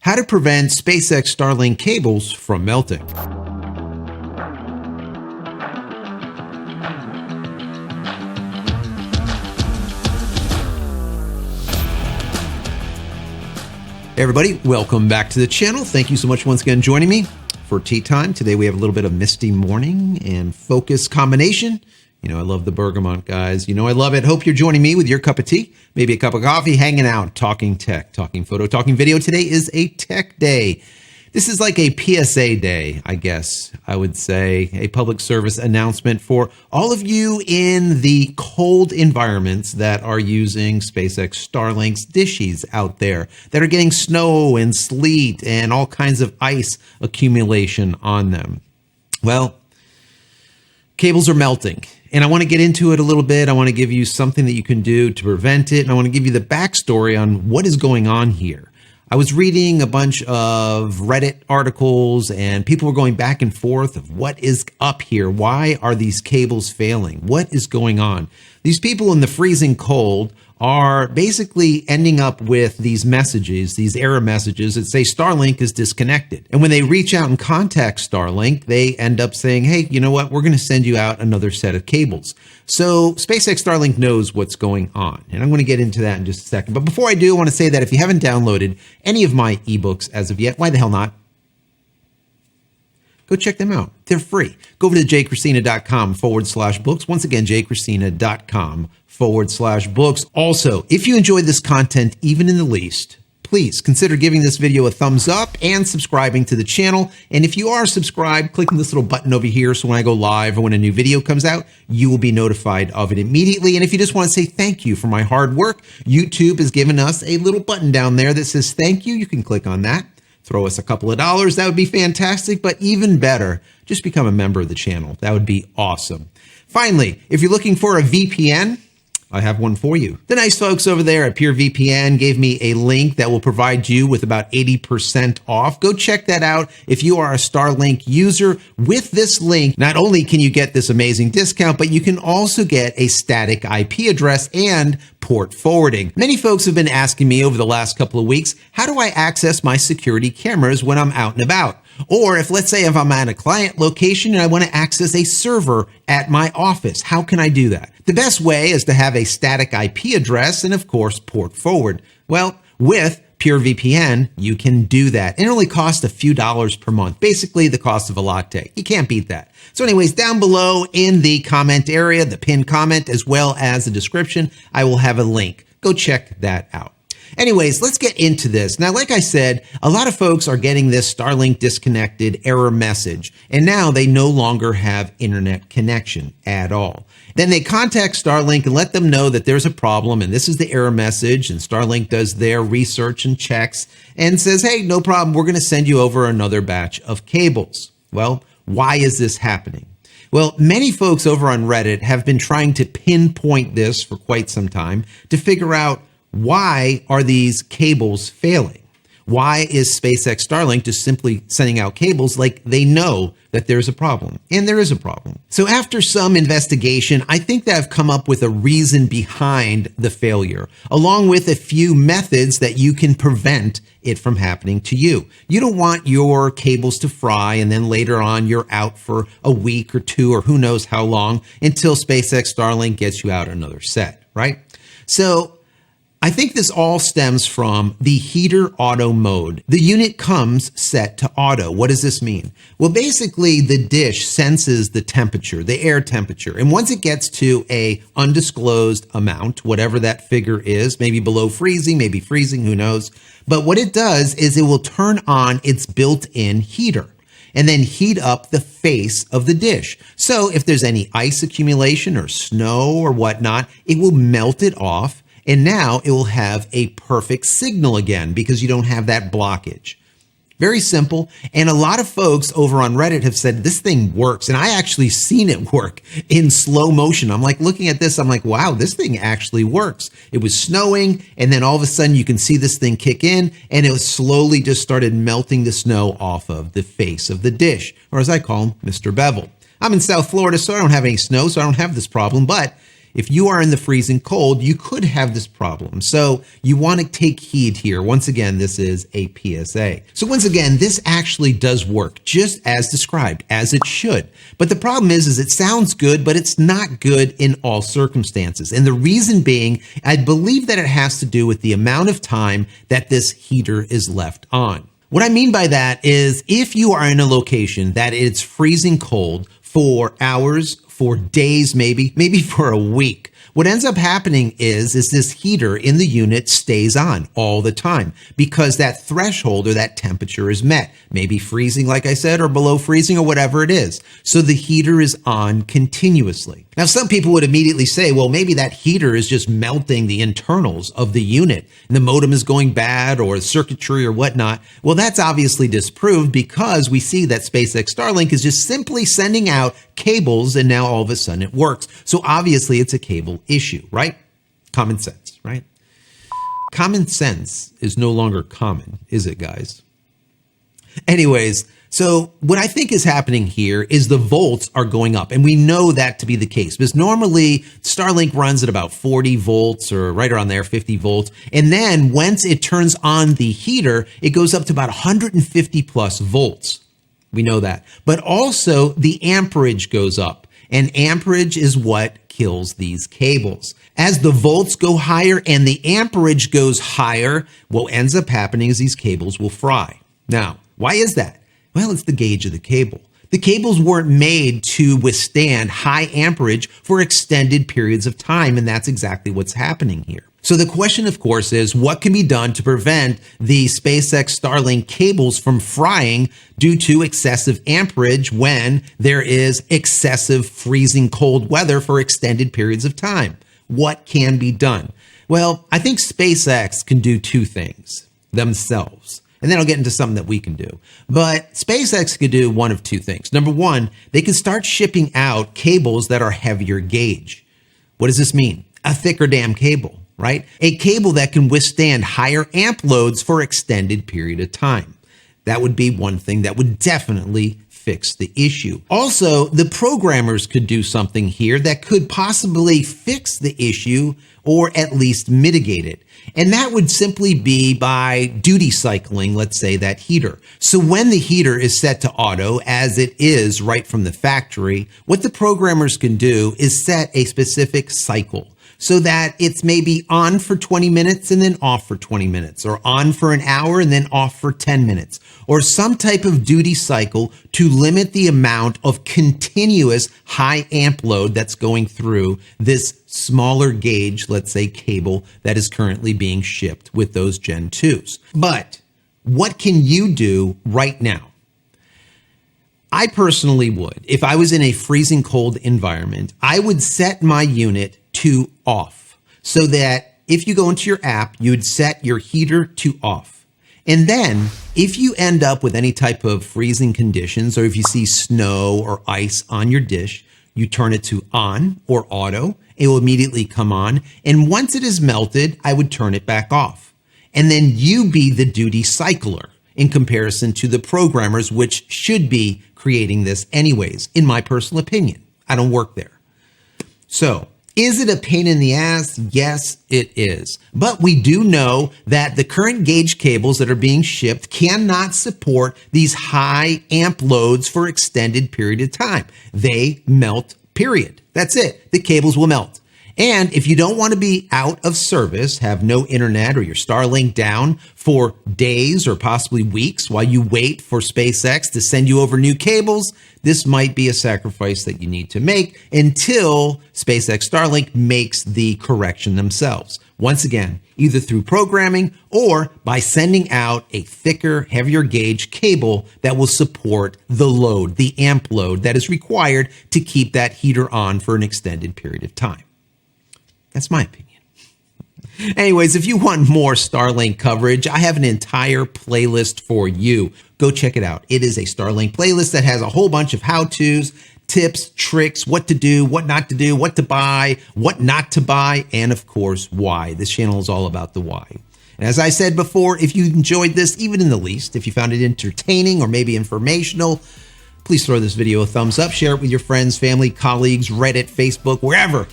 How to prevent SpaceX Starlink cables from melting. Hey everybody, welcome back to the channel. Thank you so much once again joining me for tea time. Today we have a little bit of misty morning and focus combination. You know, I love the bergamot, guys. You know, I love it. Hope you're joining me with your cup of tea, maybe a cup of coffee, hanging out, talking tech, talking photo, talking video. Today is a tech day. This is like a PSA day, I guess I would say, a public service announcement for all of you in the cold environments that are using SpaceX Starlink's dishes out there, that are getting snow and sleet and all kinds of ice accumulation on them. Well, cables are melting. And I want to get into it a little bit. I want to give you something that you can do to prevent it. And I want to give you the backstory on what is going on here. I was reading a bunch of Reddit articles and people were going back and forth of what is up here. Why are these cables failing? What is going on? These people in the freezing cold are basically ending up with these messages, these error messages that say Starlink is disconnected. And when they reach out and contact Starlink, they end up saying, hey, you know what? We're going to send you out another set of cables. So SpaceX Starlink knows what's going on. And I'm going to get into that in just a second. But before I do, I want to say that if you haven't downloaded any of my ebooks as of yet, why the hell not? Go check them out. They're free. Go over to JCristina.com/books. Once again, JCristina.com/books. Also, if you enjoyed this content, even in the least, please consider giving this video a thumbs up and subscribing to the channel. And if you are subscribed, clicking this little button over here so when I go live or when a new video comes out, you will be notified of it immediately. And if you just want to say thank you for my hard work, YouTube has given us a little button down there that says thank you. You can click on that. Throw us a couple of dollars. That would be fantastic. But even better, just become a member of the channel. That would be awesome. Finally, if you're looking for a VPN, I have one for you. The nice folks over there at PureVPN gave me a link that will provide you with about 80% off. Go check that out. If you are a Starlink user, with this link, not only can you get this amazing discount, but you can also get a static IP address and port forwarding. Many folks have been asking me over the last couple of weeks, how do I access my security cameras when I'm out and about? Or if, let's say, if I'm at a client location and I want to access a server at my office, how can I do that? The best way is to have a static IP address and, of course, port forward. Well, with PureVPN, you can do that. It only costs a few dollars per month, basically the cost of a latte. You can't beat that. So anyways, down below in the comment area, the pinned comment, as well as the description, I will have a link. Go check that out. Anyways, let's get into this. Now, like I said, a lot of folks are getting this Starlink Disconnected Error Message, and now they no longer have internet connection at all. Then they contact Starlink and let them know that there's a problem, and this is the error message, and Starlink does their research and checks and says, hey, no problem, we're going to send you over another batch of cables. Well, why is this happening? Well, many folks over on Reddit have been trying to pinpoint this for quite some time to figure out, why are these cables failing? Why is SpaceX Starlink just simply sending out cables like they know that there's a problem? And there is a problem. So after some investigation, I think that I've come up with a reason behind the failure, along with a few methods that you can prevent it from happening to you. You don't want your cables to fry and then later on you're out for a week or two or who knows how long until SpaceX Starlink gets you out another set, right? So I think this all stems from the heater auto mode. The unit comes set to auto. What does this mean? Well, basically the dish senses the temperature, the air temperature. And once it gets to a undisclosed amount, whatever that figure is, maybe below freezing, maybe freezing, who knows? But what it does is it will turn on its built-in heater and then heat up the face of the dish. So if there's any ice accumulation or snow or whatnot, it will melt it off. And now it will have a perfect signal again because you don't have that blockage. Very simple. And a lot of folks over on Reddit have said this thing works. And I actually seen it work in slow motion. I'm like looking at this. I'm like, wow, this thing actually works. It was snowing. And then all of a sudden you can see this thing kick in and it was slowly just started melting the snow off of the face of the dish, or as I call him, Mr. Bevel. I'm in South Florida, so I don't have any snow, so I don't have this problem. But If you are in the freezing cold, you could have this problem. So you want to take heed here. Once again, this is a PSA. So once again, this actually does work just as described, as it should. But the problem is it sounds good, but it's not good in all circumstances. And the reason being, I believe that it has to do with the amount of time that this heater is left on. What I mean by that is if you are in a location that it's freezing cold for hours, for days, maybe for a week, what ends up happening is this heater in the unit stays on all the time because that threshold or that temperature is met, maybe freezing, like I said, or below freezing or whatever it is. So the heater is on continuously. Now, some people would immediately say, well, maybe that heater is just melting the internals of the unit and the modem is going bad or circuitry or whatnot. Well, that's obviously disproved because we see that SpaceX Starlink is just simply sending out cables and now all of a sudden it works. So obviously it's a cable issue, right? Common sense, right? Common sense is no longer common, is it, guys? Anyways, so what I think is happening here is the volts are going up, and we know that to be the case because normally Starlink runs at about 40 volts or right around there, 50 volts. And then once it turns on the heater, it goes up to about 150 plus volts. We know that. But also the amperage goes up, and amperage is what kills these cables. As the volts go higher and the amperage goes higher, what ends up happening is these cables will fry. Now, why is that? Well, it's the gauge of the cable. The cables weren't made to withstand high amperage for extended periods of time, and that's exactly what's happening here. So the question, of course, is what can be done to prevent the SpaceX Starlink cables from frying due to excessive amperage when there is excessive freezing cold weather for extended periods of time? What can be done? Well, I think SpaceX can do two things themselves. And then I'll get into something that we can do. But SpaceX could do one of two things. Number one, they can start shipping out cables that are heavier gauge. What does this mean? A thicker damn cable, right? A cable that can withstand higher amp loads for extended period of time. That would be one thing that would definitely fix the issue. Also, the programmers could do something here that could possibly fix the issue or at least mitigate it. And that would simply be by duty cycling, let's say, that heater. So when the heater is set to auto, as it is right from the factory, what the programmers can do is set a specific cycle so that it's maybe on for 20 minutes and then off for 20 minutes, or on for an hour and then off for 10 minutes, or some type of duty cycle to limit the amount of continuous high amp load that's going through this smaller gauge, let's say, cable that is currently being shipped with those Gen 2s. But what can you do right now? I personally would, if I was in a freezing cold environment, I would set my unit to off so that if you go into your app, you would set your heater to off. And then if you end up with any type of freezing conditions, or if you see snow or ice on your dish, you turn it to on or auto. It will immediately come on. And once it is melted, I would turn it back off. And then you be the duty cycler in comparison to the programmers, which should be creating this anyways, in my personal opinion. I don't work there. So, is it a pain in the ass? Yes, it is. But we do know that the current gauge cables that are being shipped cannot support these high amp loads for extended period of time. They melt, period. That's it. The cables will melt. And if you don't want to be out of service, have no internet or your Starlink down for days or possibly weeks while you wait for SpaceX to send you over new cables, this might be a sacrifice that you need to make until SpaceX Starlink makes the correction themselves. Once again, either through programming or by sending out a thicker, heavier gauge cable that will support the load, the amp load that is required to keep that heater on for an extended period of time. That's my opinion. Anyways, if you want more Starlink coverage, I have an entire playlist for you. Go check it out. It is a Starlink playlist that has a whole bunch of how-tos, tips, tricks, what to do, what not to do, what to buy, what not to buy, and of course, why. This channel is all about the why. And as I said before, if you enjoyed this, even in the least, if you found it entertaining or maybe informational, please throw this video a thumbs up, share it with your friends, family, colleagues, Reddit, Facebook, wherever.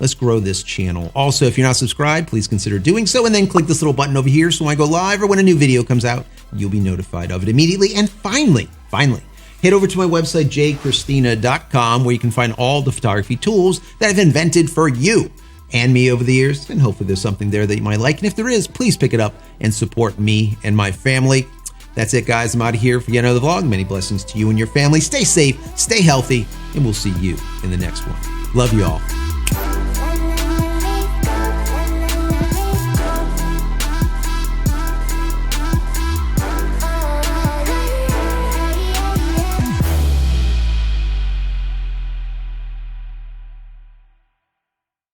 Let's grow this channel. Also, if you're not subscribed, please consider doing so, and then click this little button over here so when I go live or when a new video comes out, you'll be notified of it immediately. And finally, head over to my website, JCristina.com, where you can find all the photography tools that I've invented for you and me over the years, and hopefully there's something there that you might like. And if there is, please pick it up and support me and my family. That's it, guys. I'm out of here for yet another vlog. Many blessings to you and your family. Stay safe, stay healthy, and we'll see you in the next one. Love you all.